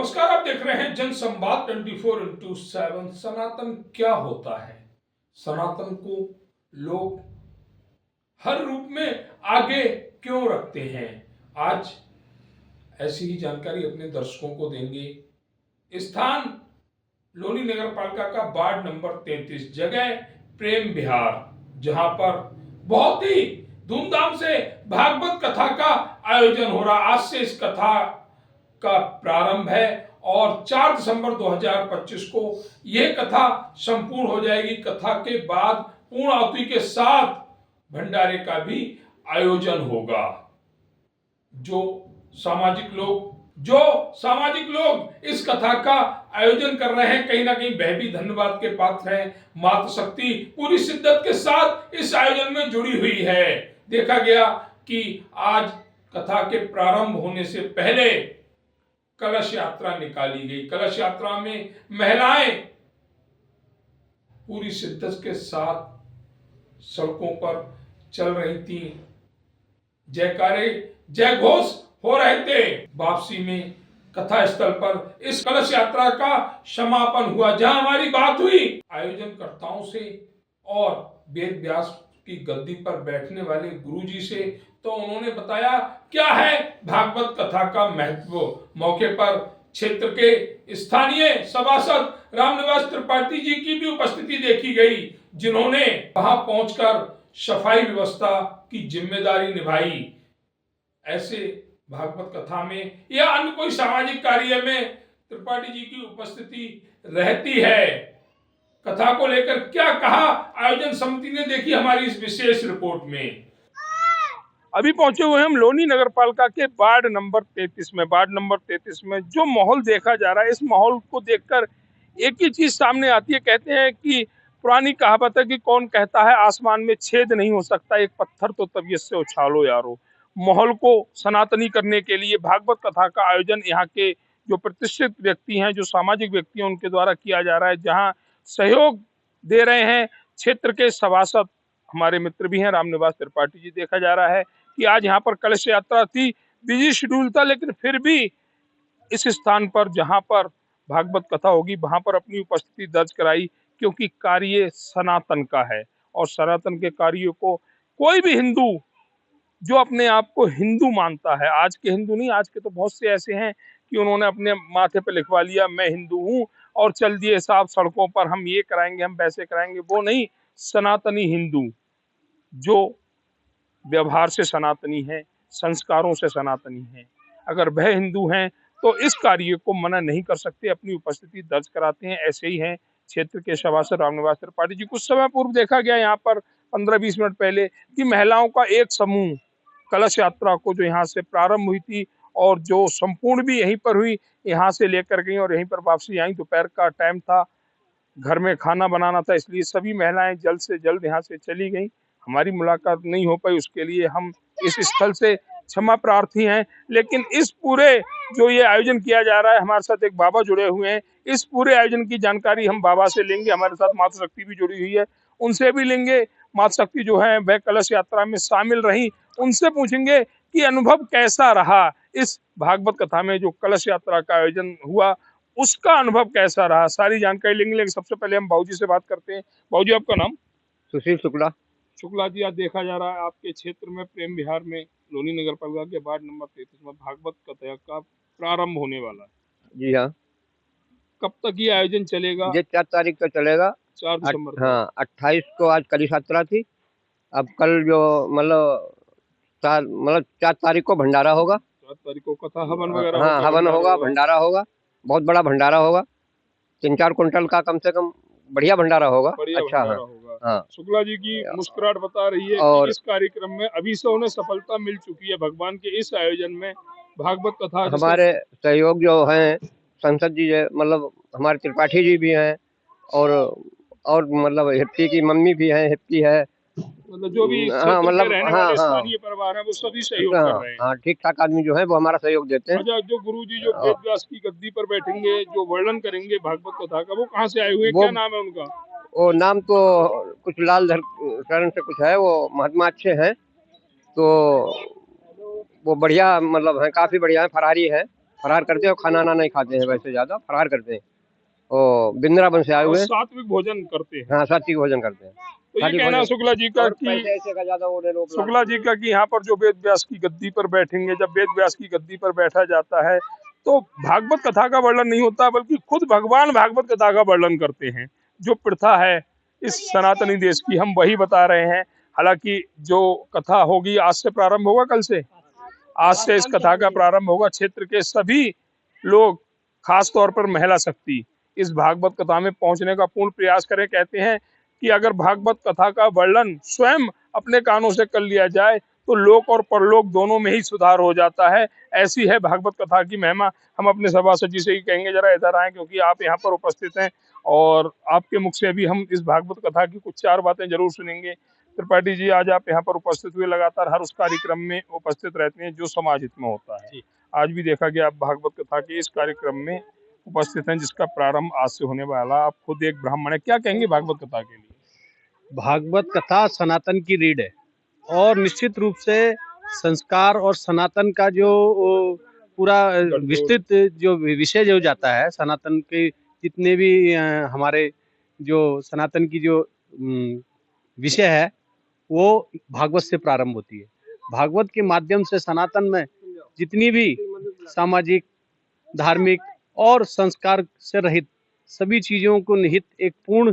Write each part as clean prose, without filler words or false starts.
नमस्कार, आप देख रहे हैं जनसंवाद 24x7। सनातन क्या होता है? सनातन को लोग हर रूप में आगे क्यों रखते हैं? आज ऐसी ही जानकारी अपने दर्शकों को देंगे। स्थान लोनी नगर पालिका का वार्ड नंबर 33, जगह प्रेम विहार, जहां पर बहुत ही धूमधाम से भागवत कथा का आयोजन हो रहा। आज से इस कथा का प्रारंभ है और 4 दिसंबर 2025 को यह कथा संपूर्ण हो जाएगी। कथा के बाद पूर्ण आहुति के साथ भंडारे का भी आयोजन होगा। जो सामाजिक लोग इस कथा का आयोजन कर रहे हैं, कहीं ना कहीं वह भी धन्यवाद के पात्र हैं। मातृशक्ति पूरी शिद्दत के साथ इस आयोजन में जुड़ी हुई है। देखा गया कि आज कथा के प्रारंभ होने से पहले कलश यात्रा निकाली गई। कलश यात्रा में महिलाएं पूरी शिद्दत के साथ सड़कों पर चल रही थी, जयकारे जय घोष हो रहे थे। वापसी में कथा स्थल पर इस कलश यात्रा का समापन हुआ, जहां हमारी बात हुई आयोजनकर्ताओं से और वेद व्यास की गद्दी पर बैठने वाले गुरुजी से। तो उन्होंने बताया क्या है भागवत कथा का महत्व। मौके पर क्षेत्र के स्थानीय सभासद रामनिवास त्रिपाठी जी की भी उपस्थिति देखी गई, जिन्होंने वहां पहुंचकर सफाई व्यवस्था की जिम्मेदारी निभाई। ऐसे भागवत कथा में या अन्य कोई सामाजिक कार्य में त्रिपाठी जी की उपस्थिति रहती है। कथा को लेकर क्या कहा आयोजन समिति ने, देखी हमारी इस विशेष रिपोर्ट में। अभी पहुंचे हुए हम लोनी नगर पालिका के वार्ड नंबर 33 में। वार्ड नंबर 33 में जो माहौल देखा जा रहा है, इस माहौल को देखकर एक ही चीज सामने आती है। कहते हैं कि पुरानी कहावत है कि कौन कहता है आसमान में छेद नहीं हो सकता, एक पत्थर तो तबीयत से उछालो यारो। माहौल को सनातनी करने के लिए भागवत कथा का आयोजन यहाँ के जो प्रतिष्ठित व्यक्ति हैं, जो सामाजिक व्यक्ति हैं, उनके द्वारा किया जा रहा है। जहाँ सहयोग दे रहे हैं क्षेत्र के सभासद, हमारे मित्र भी हैं रामनिवास त्रिपाठी जी। देखा जा रहा है कि आज यहाँ पर कलश यात्रा थी, बिजी शेड्यूल था, लेकिन फिर भी इस स्थान पर जहाँ पर भागवत कथा होगी वहां पर अपनी उपस्थिति दर्ज कराई, क्योंकि कार्य सनातन का है और सनातन के कार्यों को कोई भी हिंदू जो अपने आप को हिंदू मानता है, आज के हिंदू नहीं, आज के तो बहुत से ऐसे हैं कि उन्होंने अपने माथे पे लिखवा लिया मैं हिंदू हूँ और चल दिए साहब सड़कों पर, हम ये कराएंगे हम वैसे कराएंगे। वो नहीं, सनातनी हिंदू जो व्यवहार से सनातनी है, संस्कारों से सनातनी है, अगर वह हिंदू हैं तो इस कार्य को मना नहीं कर सकते, अपनी उपस्थिति दर्ज कराते हैं। ऐसे ही हैं क्षेत्र के सभासद रामनिवास त्रिपाठी जी। कुछ समय पूर्व देखा गया यहाँ पर 15-20 मिनट पहले कि महिलाओं का एक समूह कलश यात्रा को जो यहाँ से प्रारंभ हुई थी और जो संपूर्ण भी यहीं पर हुई, यहाँ से लेकर गई और यहीं पर वापसी आई। दोपहर का टाइम था, घर में खाना बनाना था, इसलिए सभी महिलाएं जल्द से जल्द यहाँ से चली गई। हमारी मुलाकात नहीं हो पाई, उसके लिए हम इस स्थल से क्षमा प्रार्थी हैं। लेकिन इस पूरे जो ये आयोजन किया जा रहा है, हमारे साथ एक बाबा जुड़े हुए हैं, इस पूरे आयोजन की जानकारी हम बाबा से लेंगे। हमारे साथ मातृशक्ति भी जुड़ी हुई है, उनसे भी लेंगे। मातृशक्ति जो है वह कलश यात्रा में शामिल रही, उनसे पूछेंगे कि अनुभव कैसा रहा इस भागवत कथा में जो कलश यात्रा का आयोजन हुआ, उसका अनुभव कैसा रहा, सारी जानकारी लेंगे। लेकिन सबसे पहले हम बाबूजी से बात करते हैं। बाबूजी, आपका नाम? सुशील शुक्ला। शुक्ला जी, आज देखा जा रहा है आपके क्षेत्र में प्रेम विहार में लोनी नगर पालिका के वार्ड नंबर 33 में भागवत कथा का प्रारंभ होने वाला है। जी हाँ। कब तक ये आयोजन चलेगा? ये 4 तारीख को चलेगा। 4 दिसंबर को। हाँ, 28 को आज कलश यात्रा थी। अब कल जो मतलब 4 तारीख को भंडारा होगा। 4 तारीख को कथा हवन वगैरह हाँ, हवन होगा, भंडारा होगा, बहुत बड़ा भंडारा होगा। 3-4 कुंटल का कम से कम बढ़िया भंडारा होगा। अच्छा होगा। हाँ। शुक्ला जी की मुस्कुराहट बता रही है कि इस कार्यक्रम में अभी से उन्हें सफलता मिल चुकी है। भगवान के इस आयोजन में भागवत कथा हमारे सहयोग जो है संसद जी है, मतलब हमारे त्रिपाठी जी भी हैं और मतलब हिप्पी की मम्मी भी है, हिप्पी है, मतलब जो भी स्थानीय परिवार है वो सभी सहयोग कर रहे हैं। हाँ, ठीक ठाक आदमी जो है वो हमारा सहयोग देते हैं। अच्छा, जो गुरुजी जो वेद व्यास की गद्दी पर बैठेंगे, जो वर्णन करेंगे भागवत कथा का, वो कहाँ से आए हुए, क्या नाम है उनका? वो नाम तो कुछ लाल शरण से कुछ है, वो महात्मा अच्छे हैं, तो वो बढ़िया मतलब है, काफी बढ़िया है, फरारी है। फरार करते हैं और खाना वाना नहीं खाते हैं, वैसे ज्यादा फरार करते हैं और वृंदावन से आए और हुए हैं। सात्विक भोजन करते हैं। हाँ, सात्विक भोजन करते हैं। तो ये सात्विक कहना भोजन शुक्ला जी का और कि पैसे ऐसे का ज्यादा वो लोग शुक्ला जी का कि यहाँ पर जो वेद व्यास की गद्दी पर बैठेंगे, जब वेद व्यास की गद्दी पर बैठा जाता है तो भागवत कथा का वर्णन नहीं होता, बल्कि खुद भगवान भागवत कथा का वर्णन करते हैं। जो प्रथा है इस सनातनी देश की, हम वही बता रहे हैं। हालांकि जो कथा होगी आज से प्रारंभ होगा, कल से आज से इस कथा का प्रारंभ होगा। क्षेत्र के सभी लोग, खास तौर पर महिला शक्ति, इस भागवत कथा में पहुंचने का पूर्ण प्रयास करें। कहते हैं कि अगर भागवत कथा का वर्णन स्वयं अपने कानों से कर लिया जाए तो लोक और परलोक दोनों में ही सुधार हो जाता है। ऐसी है भागवत कथा की महिमा। हम अपने सभासद जी से ही कहेंगे जरा इधर आए, क्योंकि आप यहाँ पर उपस्थित हैं और आपके मुख से भी हम इस भागवत कथा की कुछ चार बातें जरूर सुनेंगे। त्रिपाठी जी, आज आप यहाँ पर उपस्थित हुए, लगातार हर उस कार्यक्रम में उपस्थित रहते हैं जो समाज हित में होता है। आज भी देखा गया आप भागवत कथा के इस कार्यक्रम में उपस्थित हैं जिसका प्रारंभ आज से होने वाला। आप खुद एक ब्राह्मण है, क्या कहेंगे भागवत कथा के लिए? भागवत कथा सनातन की रीढ़ है और निश्चित रूप से संस्कार और सनातन का जो पूरा विस्तृत जो विषय जो जाता है, सनातन के जितने भी हमारे जो सनातन की जो विषय है वो भागवत से प्रारंभ होती है। भागवत के माध्यम से सनातन में जितनी भी सामाजिक, धार्मिक और संस्कार से रहित सभी चीजों को निहित एक पूर्ण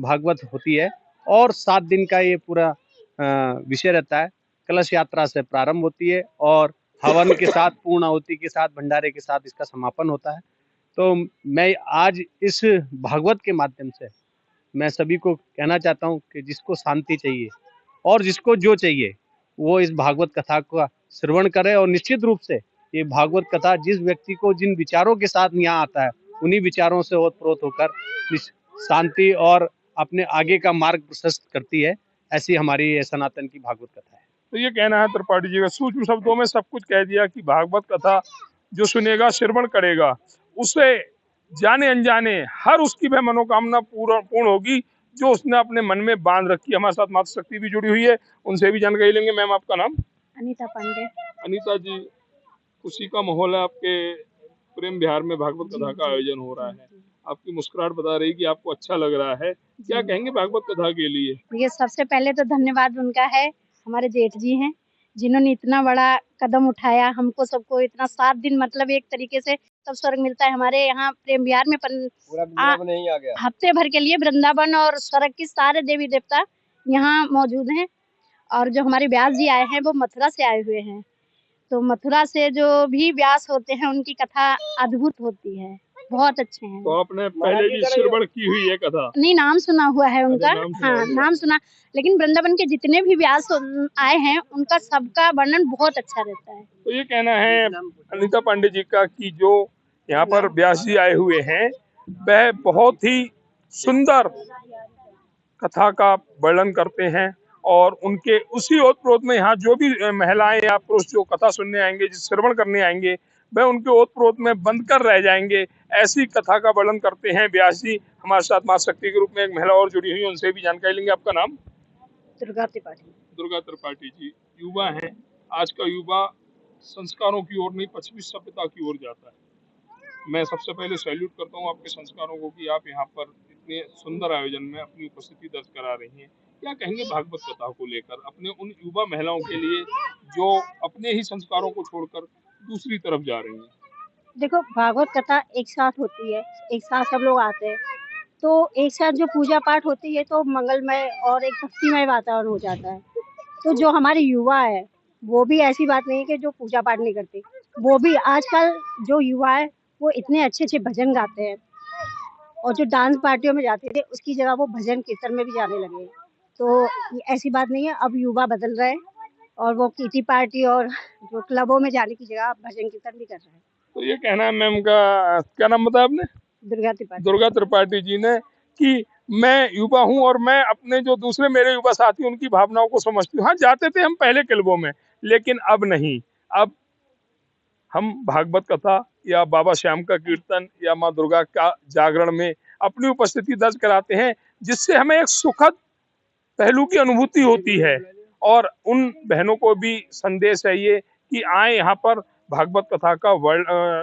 भागवत होती है और 7 दिन का ये पूरा विषय रहता है। कलश यात्रा से प्रारंभ होती है और हवन के साथ, पूर्ण आहुति के साथ, भंडारे के साथ इसका समापन होता है। तो मैं आज इस भागवत के माध्यम से मैं सभी को कहना चाहता हूँ कि जिसको शांति चाहिए और जिसको जो चाहिए वो इस भागवत कथा का श्रवण करे और निश्चित रूप से ये भागवत कथा जिस व्यक्ति को जिन विचारों के साथ यहाँ आता है उन्हीं विचारों से ओतप्रोत होकर शांति और अपने आगे का मार्ग प्रशस्त करती है। ऐसी हमारी ये सनातन की भागवत कथा है। तो ये कहना है त्रिपाठी जी का, सूक्ष्म शब्दों में सब कुछ कह दिया कि भागवत कथा जो सुनेगा, श्रवण करेगा, उसे जाने अनजाने हर उसकी वह मनोकामना पूर्ण होगी जो उसने अपने मन में बांध रखी। हमारे साथ माता शक्ति भी जुड़ी हुई है, उनसे भी जानकारी लेंगे। मैम, आपका नाम? अनीता पांडे। अनीता जी, खुशी का माहौल है, आपके प्रेम विहार में भागवत कथा का आयोजन हो रहा है। आपकी मुस्कुराहट बता रही कि आपको अच्छा लग रहा है, क्या कहेंगे भागवत कथा के लिए? ये सबसे पहले तो धन्यवाद उनका है, हमारे जेठ जी हैं जिन्होंने इतना बड़ा कदम उठाया, हमको सबको इतना 7 दिन, मतलब एक तरीके से तब स्वर्ग मिलता है हमारे यहाँ प्रेम विहार में। नहीं आ गया। हफ्ते भर के लिए वृंदावन और स्वर्ग के सारे देवी देवता यहाँ मौजूद हैं। और जो हमारे व्यास जी आए हैं वो मथुरा से आए हुए हैं, तो मथुरा से जो भी व्यास होते हैं उनकी कथा अद्भुत होती है, बहुत अच्छे हैं। तो आपने पहले भी श्रवण की हुई है कथा? नहीं, नाम सुना हुआ है उनका। हाँ, नाम सुना, लेकिन वृंदावन के जितने भी व्यास आए हैं उनका सबका वर्णन बहुत अच्छा रहता है। तो ये कहना है अनीता पांडे जी का कि जो यहाँ पर व्यास जी आए हुए हैं वह बहुत ही सुंदर कथा का वर्णन करते हैं और उनके उसी ओतप्रोत में यहाँ जो भी महिलाएं या पुरुष जो कथा सुनने आएंगे, जिस श्रवण करने आएंगे, वह उनके ओतप्रोत में बंद कर रह जाएंगे। ऐसी कथा का वर्णन करते हैं व्यास जी। हमारे साथ माता शक्ति के रूप में एक महिला और जुड़ी हुई, उनसे भी जानकारी लेंगे। आपका नाम? दुर्गा त्रिपाठी। दुर्गा त्रिपाठी जी, युवा हैं। आज का युवा संस्कारों की ओर नहीं, पश्चिमी सभ्यता की ओर जाता है। मैं सबसे पहले सैल्यूट करता हूँ आपके संस्कारों को कि आप यहाँ पर इतने सुंदर आयोजन में अपनी उपस्थिति दर्ज करा रही हैं। क्या कहेंगे भागवत कथा को लेकर अपने उन युवा महिलाओं के लिए जो अपने ही संस्कारों को छोड़कर दूसरी तरफ जा रही हैं? देखो, भागवत कथा एक साथ होती है, एक साथ सब लोग आते हैं, तो एक साथ जो पूजा पाठ होती है तो मंगलमय और एक भक्तिमय वातावरण हो जाता है। तो जो हमारे युवा है वो भी, ऐसी बात नहीं है कि जो पूजा पाठ नहीं करते, वो भी आजकल जो युवा है वो इतने अच्छे अच्छे भजन गाते हैं और जो डांस पार्टियों में जाते थे उसकी जगह वो भजन कीर्तन में भी जाने लगे। तो ऐसी बात नहीं है, अब युवा बदल रहे हैं और वो किटी पार्टी और जो क्लबों में जाने की जगह भजन कीर्तन भी कर रहे हैं। तो ये कहना है मैम का, क्या नाम बताया आपने? दुर्गा त्रिपाठी। दुर्गा त्रिपाठी जी ने कि मैं युवा हूँ और मैं अपने जो दूसरे मेरे युवा साथी उनकी भावनाओं को समझती हूँ। हाँ, जाते थे हम पहले क्लबों में, लेकिन अब नहीं। अब हम भागवत कथा या बाबा श्याम का कीर्तन या माँ दुर्गा का जागरण में अपनी उपस्थिति दर्ज कराते हैं, जिससे हमें एक सुखद पहलू की अनुभूति होती है। और उन बहनों को भी संदेश है ये कि आए यहाँ पर भागवत कथा का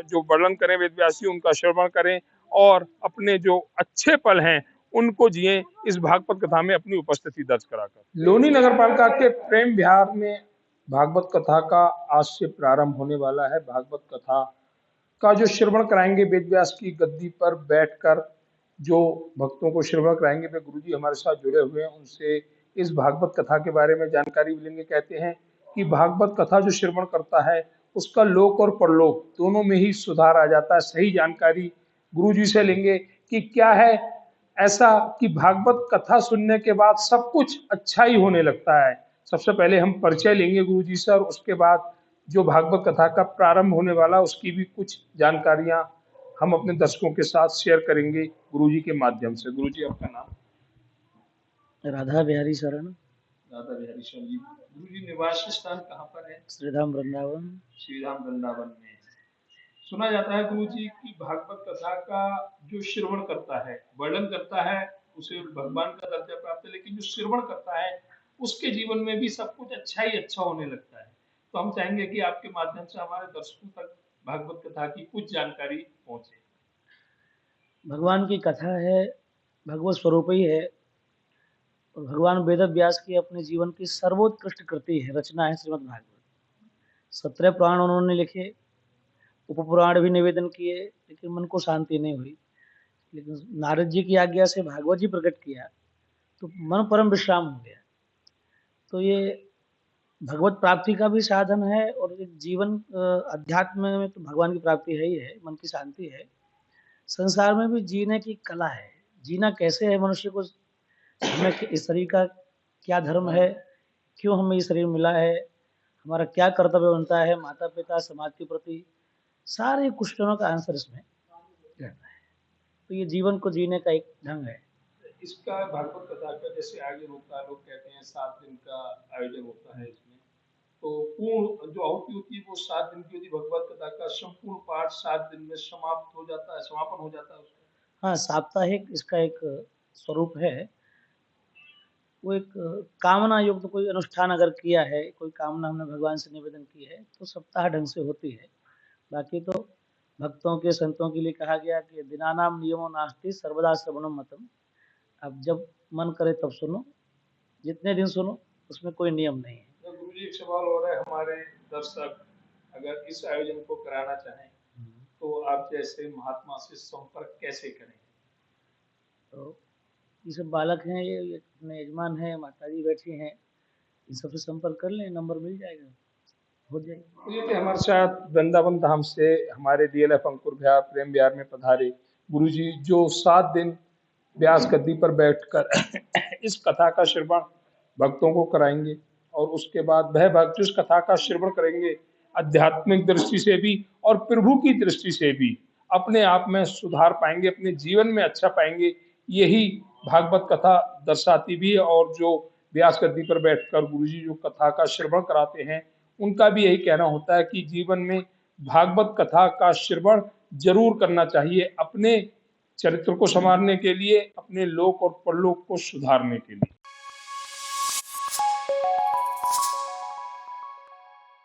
जो वर्णन करें वेद व्यासी, उनका श्रवण करें और अपने जो अच्छे पल हैं उनको जिए, इस भागवत कथा में अपनी उपस्थिति दर्ज कराकर। लोनी नगर पालिका के प्रेम विहार में भागवत कथा का आज से प्रारंभ होने वाला है। भागवत कथा का जो श्रवण कराएंगे वेद व्यास की गद्दी पर बैठकर, जो भक्तों को श्रवण कराएंगे, वे गुरुजी हमारे साथ जुड़े हुए हैं, उनसे इस भागवत कथा के बारे में जानकारी लेंगे। कहते हैं कि भागवत कथा जो श्रवण करता है उसका लोक और परलोक दोनों में ही सुधार आ जाता है। सही जानकारी गुरुजी से लेंगे कि क्या है ऐसा कि भागवत कथा सुनने के बाद सब कुछ अच्छा ही होने लगता है। सबसे पहले हम परिचय लेंगे गुरुजी से और उसके बाद जो भागवत कथा का प्रारंभ होने वाला उसकी भी कुछ जानकारियां हम अपने दर्शकों के साथ शेयर करेंगे गुरुजी के माध्यम से। गुरुजी आपका नाम? राधा बिहारी शरण। राधा बिहारी शरण जी। गुरुजी निवास स्थान कहाँ पर है? श्रीधाम वृंदावन। श्रीधाम वृंदावन में। सुना जाता है गुरुजी की भागवत कथा का जो श्रवण करता है, वर्णन करता है, उसे भगवान का दर्जा प्राप्त है, लेकिन जो श्रवण करता है उसके जीवन में भी सब कुछ अच्छा ही अच्छा होने लगता है। तो हम चाहेंगे कि आपके माध्यम से हमारे दर्शकों तक भागवत कथा की कुछ जानकारी पहुंचे। भगवान की कथा है, भगवत स्वरूप ही है और भगवान वेद व्यास की अपने जीवन की सर्वोत्कृष्ट कृति है, रचना है श्रीमद् भागवत। 17 पुराण उन्होंने लिखे, उपपुराण भी निवेदन किए, लेकिन मन को शांति नहीं हुई। लेकिन नारद जी की आज्ञा से भागवत जी प्रकट किया तो मन परम विश्राम हो गया। तो ये भगवत प्राप्ति का भी साधन है और एक जीवन अध्यात्म में तो भगवान की प्राप्ति है ही है, मन की शांति है। संसार में भी जीने की कला है, जीना कैसे है मनुष्य को, हमें इस शरीर का क्या धर्म है, क्यों हमें ये शरीर मिला है, हमारा क्या कर्तव्य बनता है माता पिता समाज के प्रति, सारे क्वेश्चनों का आंसर इसमें रहता है। तो ये जीवन को जीने का एक ढंग है। इसका भागवत कथा का जैसे आयोजन होता है, लोग कहते हैं 7 दिन का आयोजन होता है इसमें, तो पूर्ण जो आहुति होती है वो 7 दिन की होती है। भगवत कथा का संपूर्ण पाठ 7 दिन में समाप्त हो जाता है, समापन हो जाता है उसका। हाँ, साप्ताहिक इसका एक स्वरूप है। वो एक कामना युक्त कोई अनुष्ठान अगर किया है, कोई कामना हमने भगवान से निवेदन की है तो सप्ताह ढंग से होती है। बाकी तो भक्तों के संतों के लिए कहा गया कि दिनानाम नियमो नास्ति सर्वदा श्रवणम मतम। अब जब मन करे तब सुनो, जितने दिन सुनो, उसमें कोई नियम नहीं है। तो गुरुजी एक सवाल हो रहा है, हमारे दर्शक अगर इस आयोजन को कराना चाहें तो आप जैसे महात्मा से संपर्क कैसे करें? तो ये सब बालक हैं, ये अपने यजमान हैं, माताजी बैठी हैं, इन सबसे संपर्क कर लें, नंबर मिल जाएगा, हो जाएगा। तो ये थे हमारे साथ वृंदावन धाम से हमारे डीएलएफ अंकुर विहार प्रेम विहार में पधारे गुरुजी, जो 7 दिन व्यास गद्दी पर बैठकर इस कथा का श्रवण भक्तों को कराएंगे और उसके बाद वह भक्त इस कथा का श्रवण करेंगे आध्यात्मिक दृष्टि से भी और प्रभु की दृष्टि से भी अपने आप में सुधार पाएंगे, अपने जीवन में अच्छा पाएंगे। यही भागवत कथा दर्शाती भी है। और जो व्यास गद्दी पर बैठकर गुरुजी जो कथा का श्रवण कराते हैं उनका भी यही कहना होता है कि जीवन में भागवत कथा का श्रवण जरूर करना चाहिए, अपने चरित्र को संवारने के लिए, अपने लोक और परलोक को सुधारने के लिए।